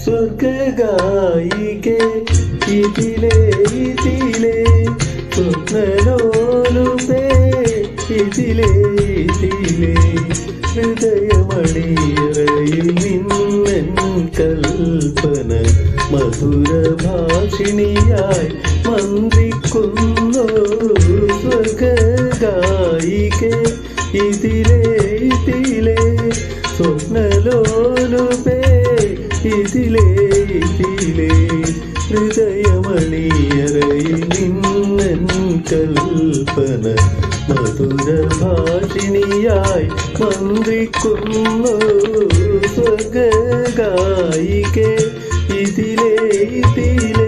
സ്വർഗായികേ ഇതിലേ ഇതിലേ സ്വപ്നലോലുപേ ഇതിലേ ഇതിലേ ഹൃദയമണിയറയിൽ നിന്നൻ കൽപ്പന മധുരഭാഷിണിയായി മന്ത്രിക്കുന്നു സ്വർഗായികേ ഇതിലേ ഇതിലേ സ്വപ്നലോലുപേ ഇതിലേ ഇതിലേ ഹൃദയമണിയറയിൽ നിന്നൻ കൽപ്പന മധുരഭാഷിണിയായി മന്ത്രിക്കുന്നു സ്വർഗായികേ ഇതിലേ ഇതിലേ